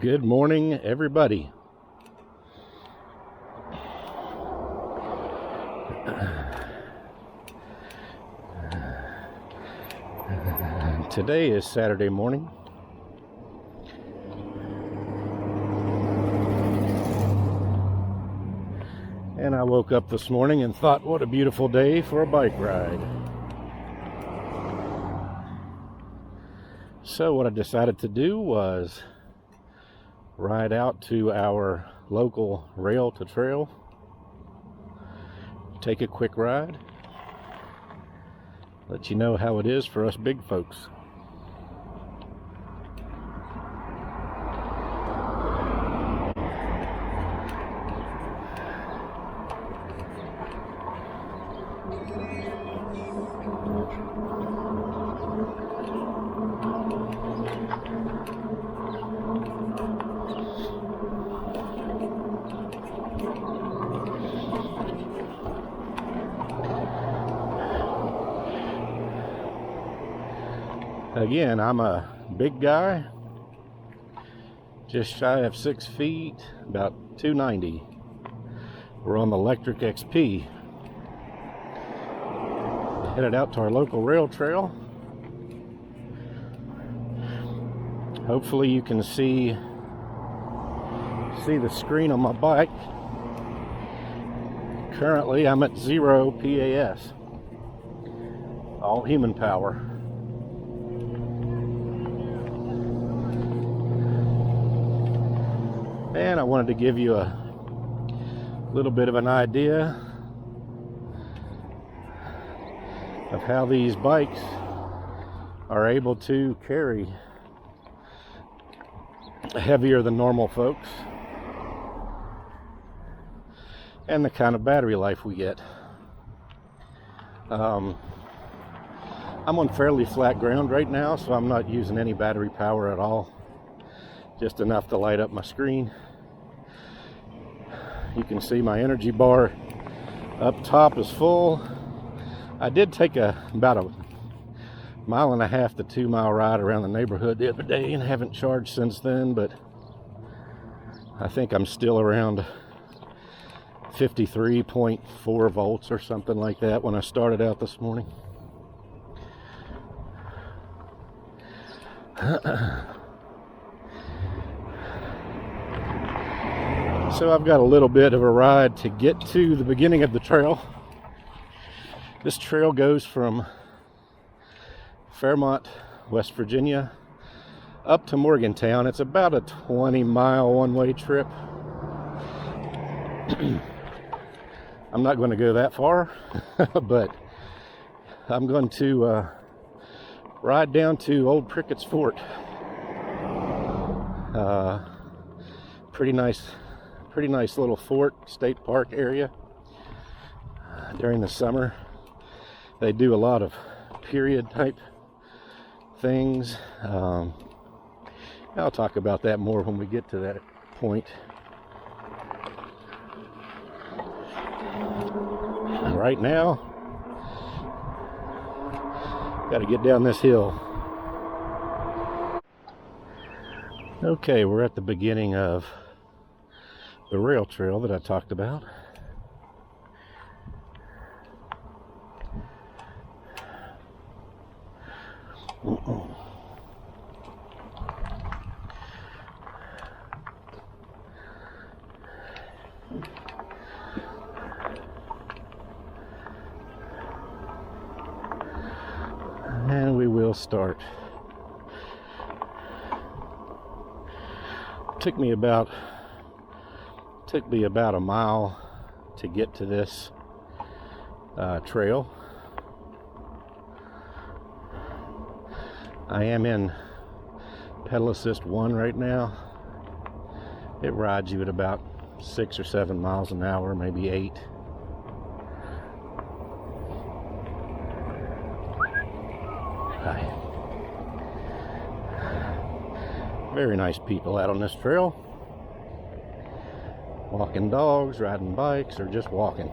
Good morning, everybody. Today is Saturday morning. And I woke up this morning and thought, what a beautiful day for a bike ride. So what I decided to do was ride out to our local rail to trail, take a quick ride, let you know how it is for us big folks. Again, I'm a big guy, just shy of 6 feet, about 290. We're on the Lectric XP. Headed out to our local rail trail. Hopefully you can see the screen on my bike. Currently I'm at 0 PAS, all human power. And I wanted to give you a little bit of an idea of how these bikes are able to carry heavier than normal folks and the kind of battery life we get. I'm on fairly flat ground right now, so I'm not using any battery power at all, just enough to light up my screen. You can see my energy bar up top is full. I did take about a 1.5 to 2 mile ride around the neighborhood the other day and haven't charged since then, but I think I'm still around 53.4 volts or something like that when I started out this morning. So I've got a little bit of a ride to get to the beginning of the trail. This trail goes from Fairmont, West Virginia, up to Morgantown. It's about a 20-mile one-way trip. I'm not going to go that far, but I'm going to ride down to old Prickett's Fort. Pretty nice little fort, state park area. During the summer, they do a lot of period type things. I'll talk about that more when we get to that point. Right now, got to get down this hill. Okay, we're at the beginning of the rail trail that I talked about. And we will start. Took me about a mile to get to this trail. I am in pedal assist 1 right now. It rides you at about 6 or 7 miles an hour, maybe 8. Hi. Very nice people out on this trail. Walking dogs, riding bikes, or just walking.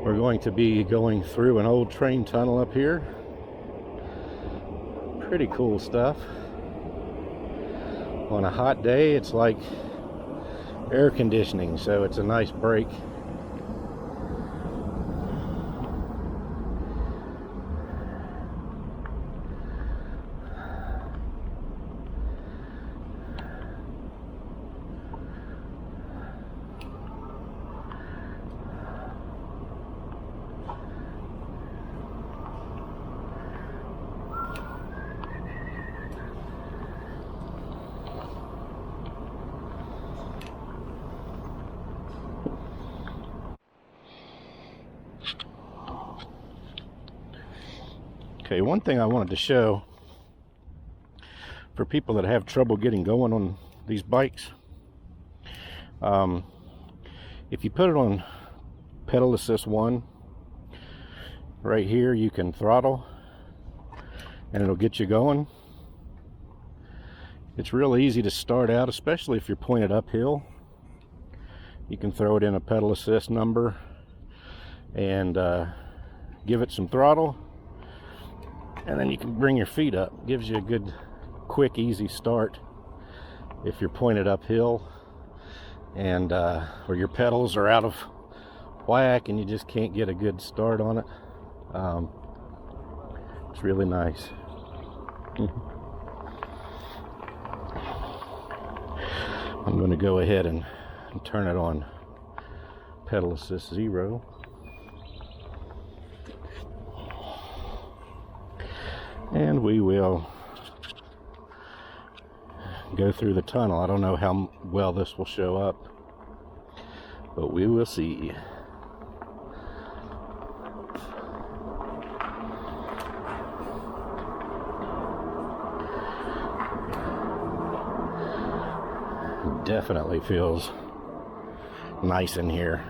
We're going to be going through an old train tunnel up here. Pretty cool stuff. On a hot day, it's like air conditioning, so it's a nice break. Okay, one thing I wanted to show for people that have trouble getting going on these bikes, if you put it on pedal assist 1, right here you can throttle and it'll get you going. It's real easy to start out, especially if you're pointed uphill. You can throw it in a pedal assist number and give it some throttle, and then you can bring your feet up. Gives you a good, quick, easy start if you're pointed uphill and or your pedals are out of whack and you just can't get a good start on it. It's really nice. I'm going to go ahead and turn it on pedal assist 0. And we will go through the tunnel. I don't know how well this will show up, but we will see. Definitely feels nice in here.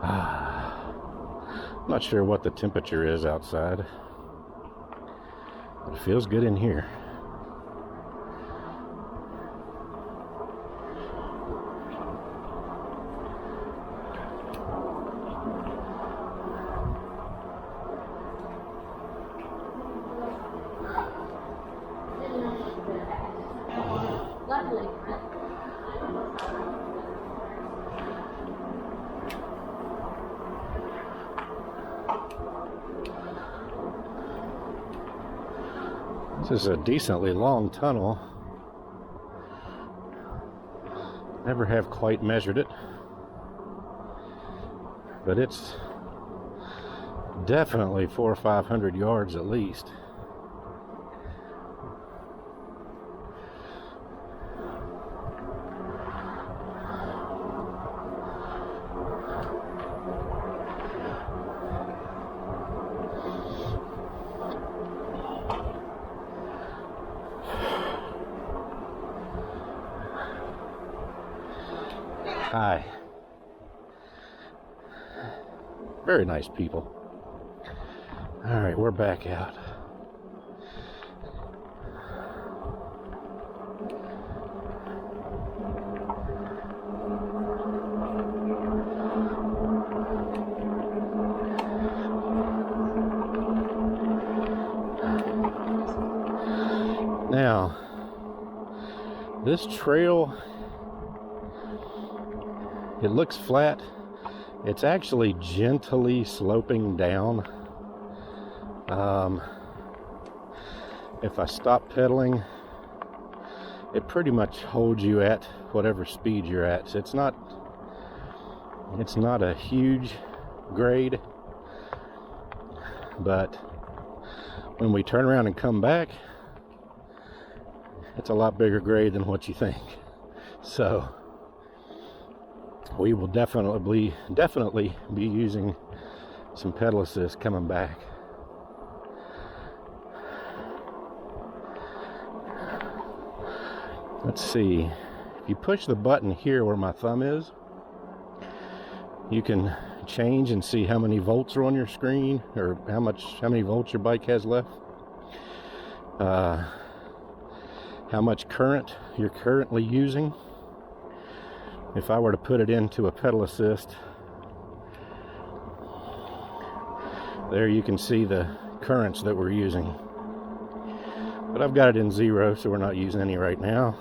I'm not sure what the temperature is outside. It feels good in here. This is a decently long tunnel. Never have quite measured it, but it's definitely 400 or 500 yards at least. Hi. Very nice people. All right, we're back out. Now, this trail, it looks flat. It's actually gently sloping down. If I stop pedaling, it pretty much holds you at whatever speed you're at. So it's not a huge grade, but when we turn around and come back, it's a lot bigger grade than what you think. So we will definitely be using some pedal assist coming back. Let's see. If you push the button here where my thumb is, you can change and see how many volts are on your screen, or how many volts your bike has left. How much current you're currently using. If I were to put it into a pedal assist, there you can see the currents that we're using. But I've got it in 0, so we're not using any right now.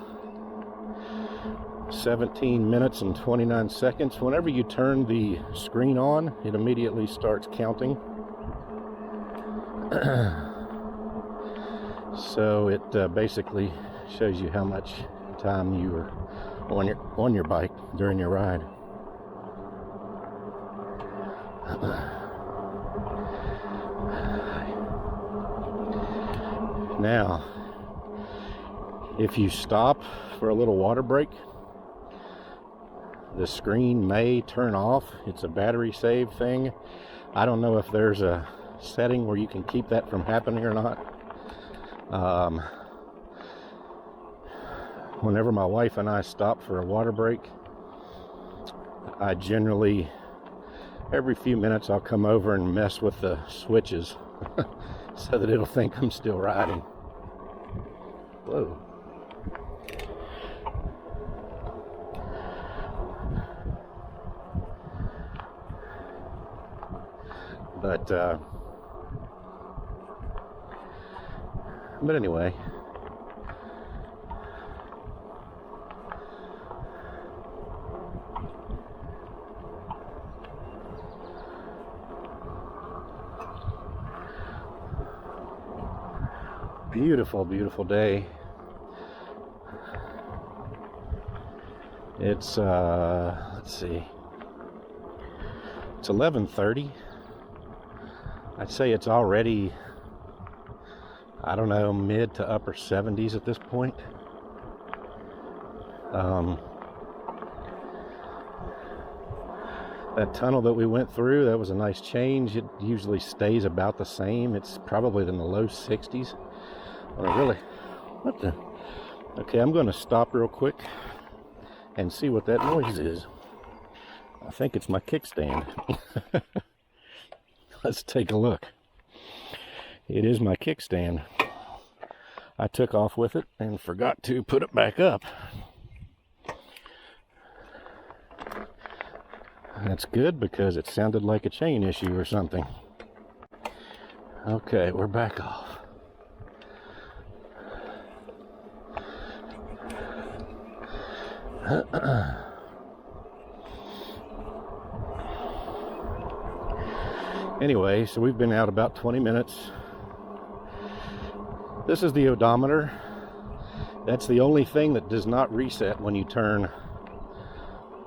17 minutes and 29 seconds. Whenever you turn the screen on, it immediately starts counting. So it basically shows you how much time you were on your bike during your ride. Now, if you stop for a little water break, the screen may turn off. It's a battery save thing. I don't know if there's a setting where you can keep that from happening or not. Whenever my wife and I stop for a water break, I generally, every few minutes, I'll come over and mess with the switches so that it'll think I'm still riding. Whoa. But anyway, beautiful, beautiful day. It's let's see, it's 11:30. I'd say it's already, I don't know, mid to upper 70s at this point. That tunnel that we went through, that was a nice change. It usually stays about the same. It's probably in the low 60s. Or really, what the? Okay, I'm going to stop real quick and see what that noise is. I think it's my kickstand. Let's take a look. It is my kickstand. I took off with it and forgot to put it back up. That's good because it sounded like a chain issue or something. Okay, we're back off. Anyway, so we've been out about 20 minutes. This is the odometer. That's the only thing that does not reset when you turn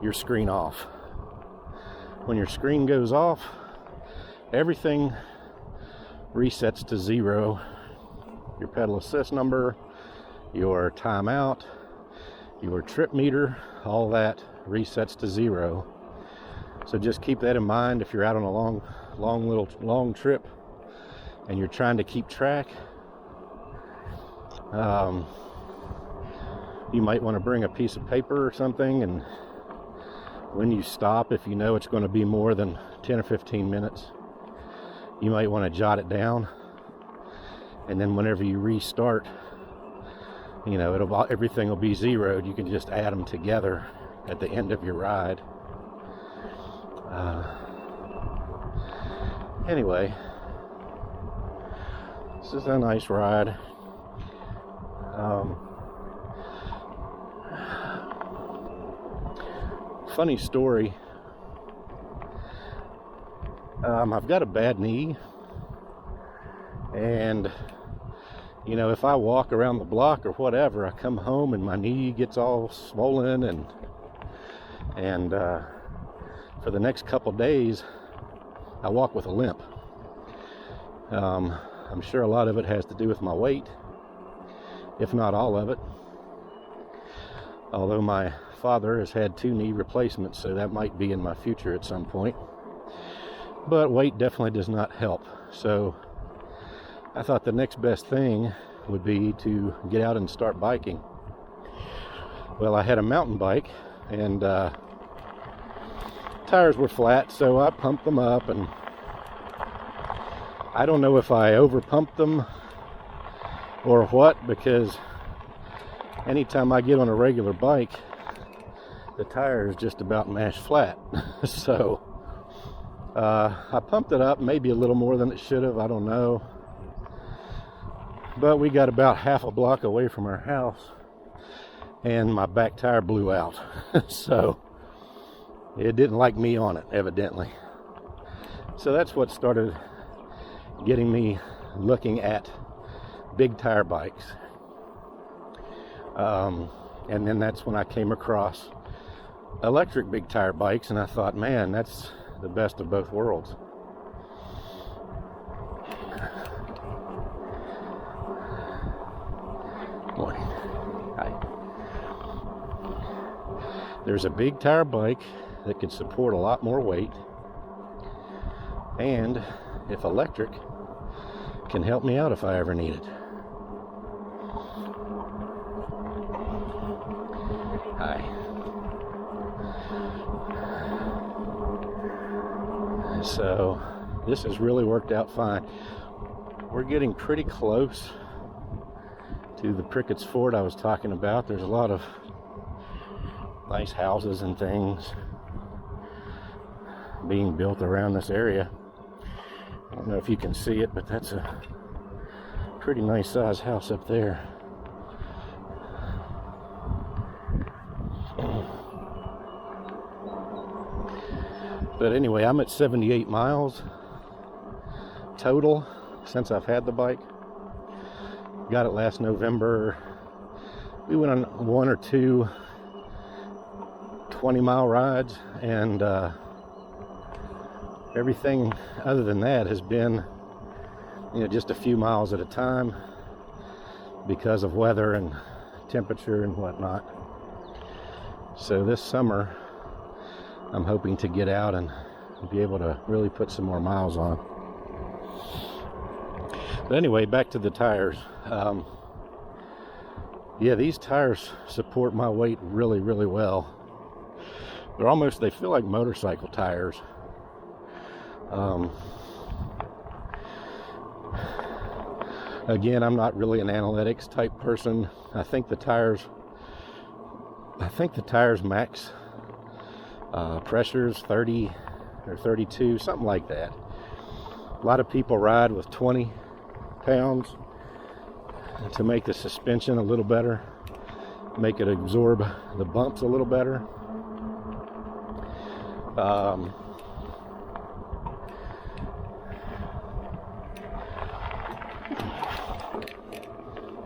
your screen off. When your screen goes off, everything resets to 0. Your pedal assist number, your timeout, your trip meter, all that resets to 0. So just keep that in mind if you're out on a long trip and you're trying to keep track. You might want to bring a piece of paper or something, and when you stop, if you know it's going to be more than 10 or 15 minutes, you might want to jot it down, and then whenever you restart, you know, everything will be zeroed. You can just add them together at the end of your ride. Anyway, this is a nice ride. Funny story. I've got a bad knee, and you know, if I walk around the block or whatever, I come home and my knee gets all swollen, and for the next couple days I walk with a limp. I'm sure a lot of it has to do with my weight, if not all of it. Although my father has had 2 knee replacements, so that might be in my future at some point. But weight definitely does not help. So I thought the next best thing would be to get out and start biking. Well, I had a mountain bike, and tires were flat, so I pumped them up, and I don't know if I over pumped them or what, because anytime I get on a regular bike, the tire is just about mashed flat. So I pumped it up maybe a little more than it should have, I don't know. But we got about half a block away from our house and my back tire blew out. So it didn't like me on it, evidently. So that's what started getting me looking at big tire bikes. And then that's when I came across electric big tire bikes, and I thought, man, that's the best of both worlds. Morning. Hi. There's a big tire bike that can support a lot more weight, and if electric, can help me out if I ever need it. Hi. So this has really worked out fine. We're getting pretty close to the Prickett's fort I was talking about. There's a lot of nice houses and things being built around this area. I don't know if you can see it, but that's a pretty nice sized house up there. But anyway, I'm at 78 miles total since I've had the bike. Got it last November. We went on one or two 20-mile rides, and everything other than that has been, just a few miles at a time because of weather and temperature and whatnot. So this summer, I'm hoping to get out and be able to really put some more miles on. But anyway, back to the tires. Yeah, these tires support my weight really, really well. They feel like motorcycle tires. Again, I'm not really an analytics type person. I think the tires max pressures 30 or 32, something like that. A lot of people ride with 20 pounds to make the suspension a little better, make it absorb the bumps a little better.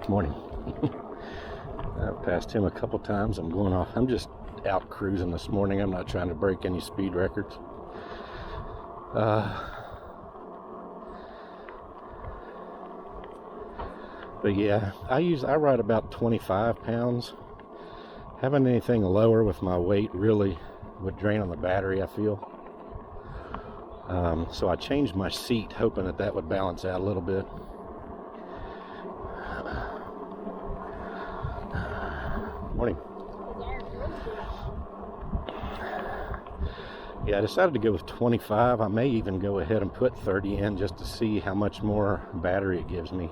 Morning. I've passed him a couple times. I'm just out cruising this morning. I'm not trying to break any speed records. But yeah, I ride about 25 pounds. Having anything lower with my weight really would drain on the battery, I feel. So I changed my seat, hoping that would balance out a little bit. Morning. Yeah, I decided to go with 25. I may even go ahead and put 30 in just to see how much more battery it gives me.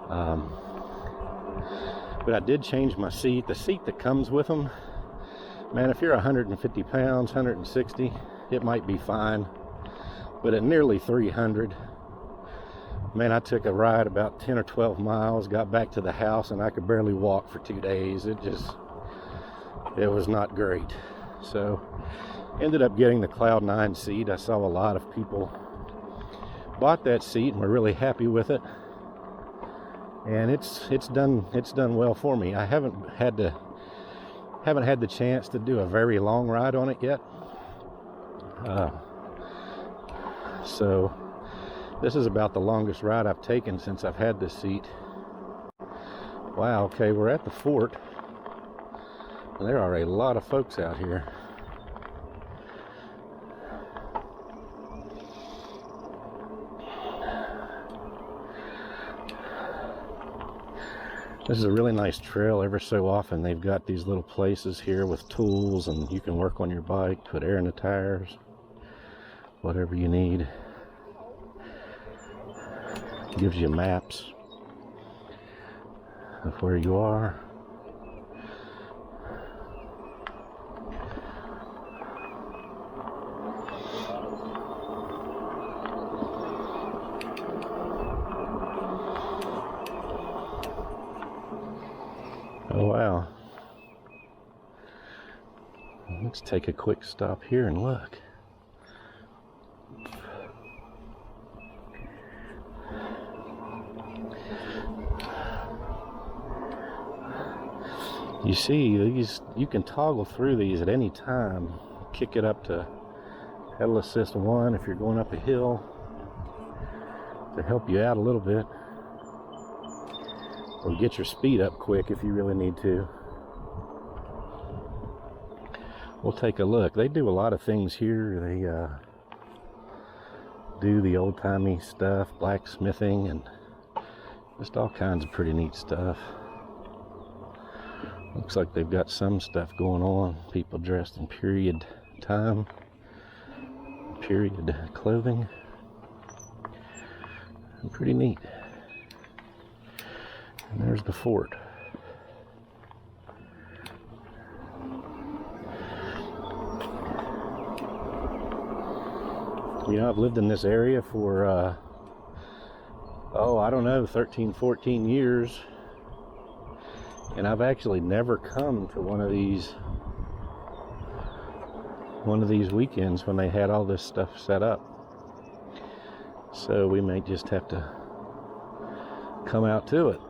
But I did change my seat. The seat that comes with them, man, if you're 150 pounds, 160, it might be fine. But at nearly 300, man, I took a ride about 10 or 12 miles, got back to the house, and I could barely walk for 2 days. It was not great. So ended up getting the Cloud 9 seat. I saw a lot of people bought that seat and were really happy with it. And it's done well for me. I haven't had the chance to do a very long ride on it yet. So this is about the longest ride I've taken since I've had this seat. Wow, okay, we're at the fort. There are a lot of folks out here. This is a really nice trail. Ever so often they've got these little places here with tools, and you can work on your bike, put air in the tires, whatever you need. It gives you maps of where you are. Oh wow. Let's take a quick stop here and look. You see, these, you can toggle through these at any time. Kick it up to pedal assist 1 if you're going up a hill to help you out a little bit, or get your speed up quick if you really need to. We'll take a look. They do a lot of things here. They do the old-timey stuff, blacksmithing, and just all kinds of pretty neat stuff. Looks like they've got some stuff going on. People dressed in period time, period clothing. Pretty neat. And there's the fort. You know, I've lived in this area for, I don't know, 13, 14 years. And I've actually never come to one of these weekends when they had all this stuff set up. So we may just have to come out to it.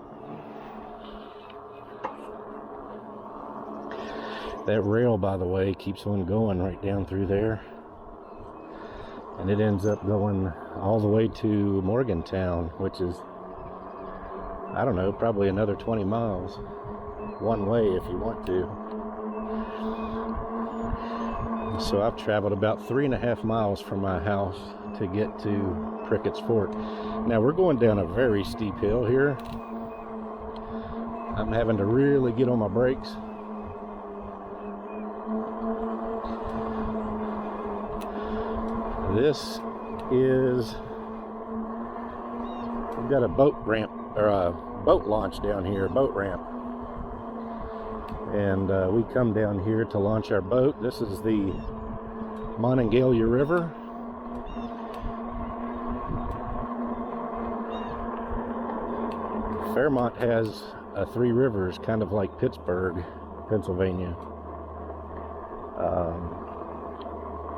That rail, by the way, keeps on going right down through there. And it ends up going all the way to Morgantown, which is, I don't know, probably another 20 miles one way if you want to. So I've traveled about 3.5 miles from my house to get to Prickett's Fort. Now we're going down a very steep hill here. I'm having to really get on my brakes. This is, we've got a boat ramp, or a boat launch down here, a boat ramp. And we come down here to launch our boat. This is the Monogalia River. Fairmont has three rivers, kind of like Pittsburgh, Pennsylvania.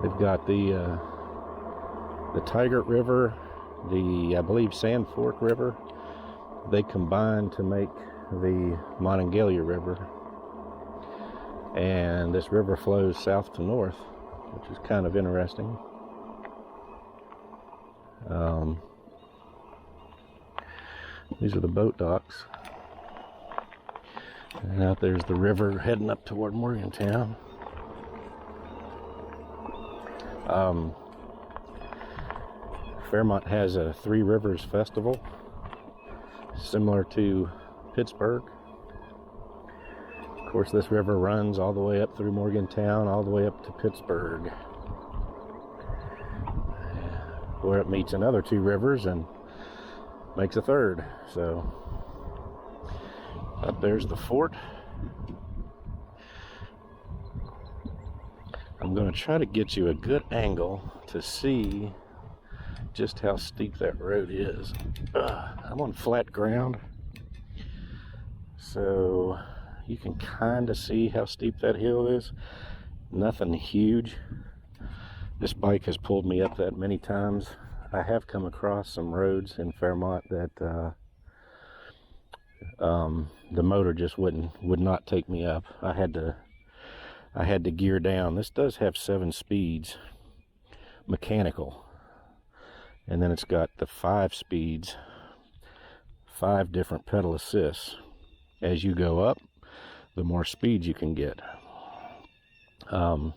They've got the Tigert River, the, I believe, Sand Fork River. They combine to make the Monogalia River. And this river flows south to north, which is kind of interesting. These are the boat docks. And out there's the river heading up toward Morgantown. Fairmont has a Three Rivers Festival, similar to Pittsburgh. Of course, this river runs all the way up through Morgantown, all the way up to Pittsburgh, where it meets another two rivers and makes a third. So, up there's the fort. I'm going to try to get you a good angle to see just how steep that road is. I'm on flat ground, so you can kind of see how steep that hill is. Nothing huge. This bike has pulled me up that many times. I have come across some roads in Fairmont that the motor just would not take me up. I had to gear down. This does have 7 speeds, mechanical, and then it's got the 5 speeds, 5 different pedal assists. As you go up, the more speed you can get. And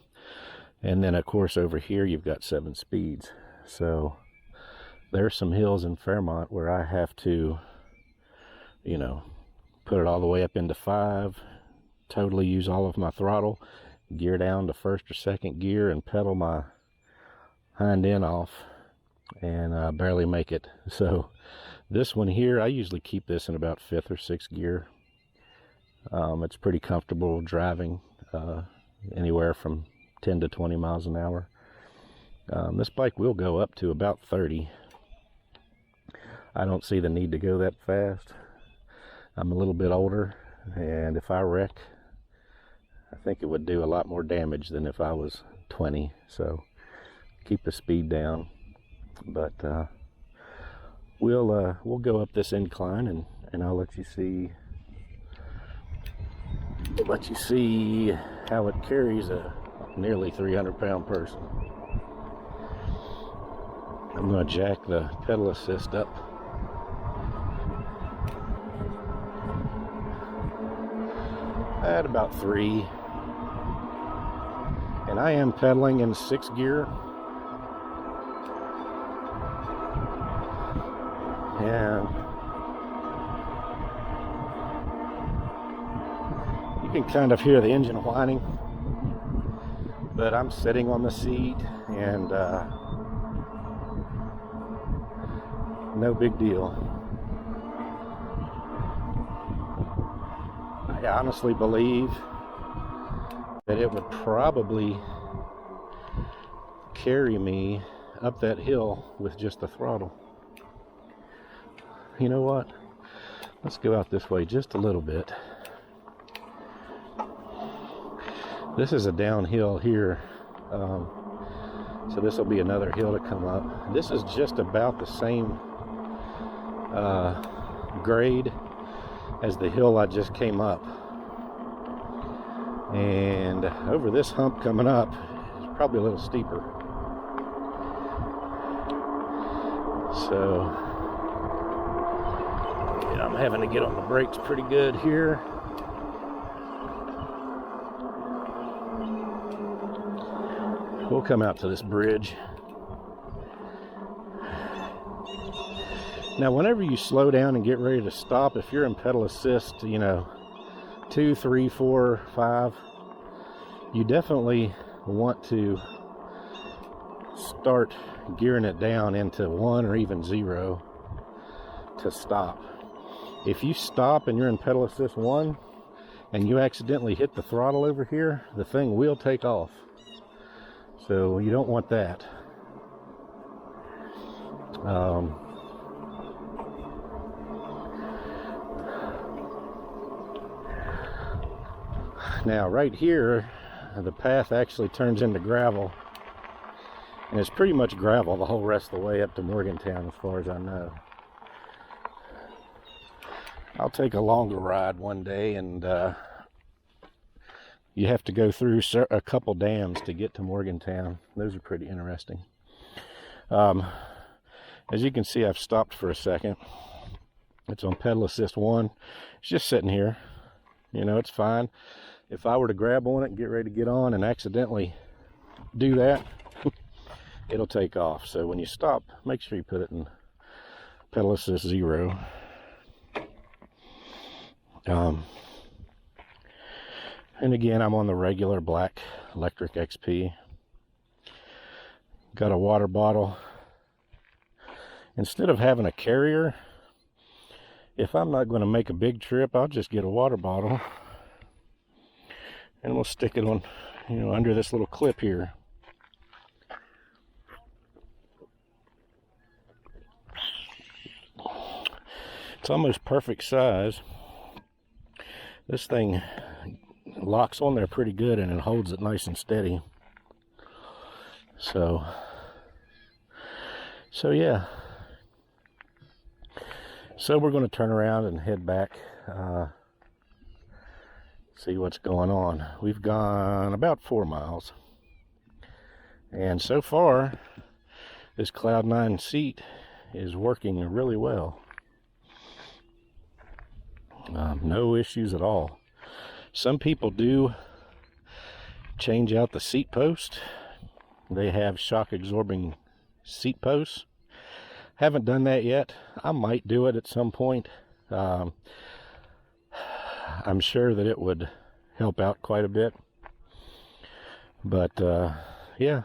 then of course over here you've got 7 speeds. So there's some hills in Fairmont where I have to, you know, put it all the way up into 5, totally use all of my throttle, gear down to 1st or 2nd gear, and pedal my hind end off, and barely make it. So this one here, I usually keep this in about 5th or 6th gear. It's pretty comfortable driving anywhere from 10 to 20 miles an hour. This bike will go up to about 30. I don't see the need to go that fast. I'm a little bit older, and if I wreck, I think it would do a lot more damage than if I was 20. So keep the speed down. But we'll go up this incline, and I'll let you see how it carries a nearly 300-pound person. I'm going to jack the pedal assist up. At about 3. And I am pedaling in 6th gear. And you can kind of hear the engine whining, but I'm sitting on the seat, and no big deal. I honestly believe that it would probably carry me up that hill with just the throttle. You know what? Let's go out this way just a little bit. This is a downhill here, so this will be another hill to come up. This is just about the same grade as the hill I just came up, and over this hump coming up is probably a little steeper. So yeah, I'm having to get on the brakes pretty good here. We'll come out to this bridge. Now, whenever you slow down and get ready to stop, if you're in pedal assist, 2, 3, 4, 5, you definitely want to start gearing it down into 1 or even 0 to stop. If you stop and you're in pedal assist 1 and you accidentally hit the throttle over here, the thing will take off. So you don't want that. Now right here, the path actually turns into gravel, and it's pretty much gravel the whole rest of the way up to Morgantown, as far as I know. I'll take a longer ride one day, and you have to go through a couple dams to get to Morgantown. Those are pretty interesting. As you can see, I've stopped for a second. It's on pedal assist 1. It's just sitting here. It's fine. If I were to grab on it and get ready to get on and accidentally do that, it'll take off. So when you stop, make sure you put it in pedal assist 0. And again, I'm on the regular black Lectric XP. Got a water bottle. Instead of having a carrier, if I'm not going to make a big trip, I'll just get a water bottle, and we'll stick it on, under this little clip here. It's almost perfect size. This thing locks on there pretty good, and it holds it nice and steady. So yeah. So we're going to turn around and head back, see what's going on. We've gone about 4 miles, and so far this Cloud9 seat is working really well. No issues at all. Some people do change out the seat post. They have shock absorbing seat posts. Haven't done that yet. I might do it at some point. I'm sure that it would help out quite a bit. But yeah,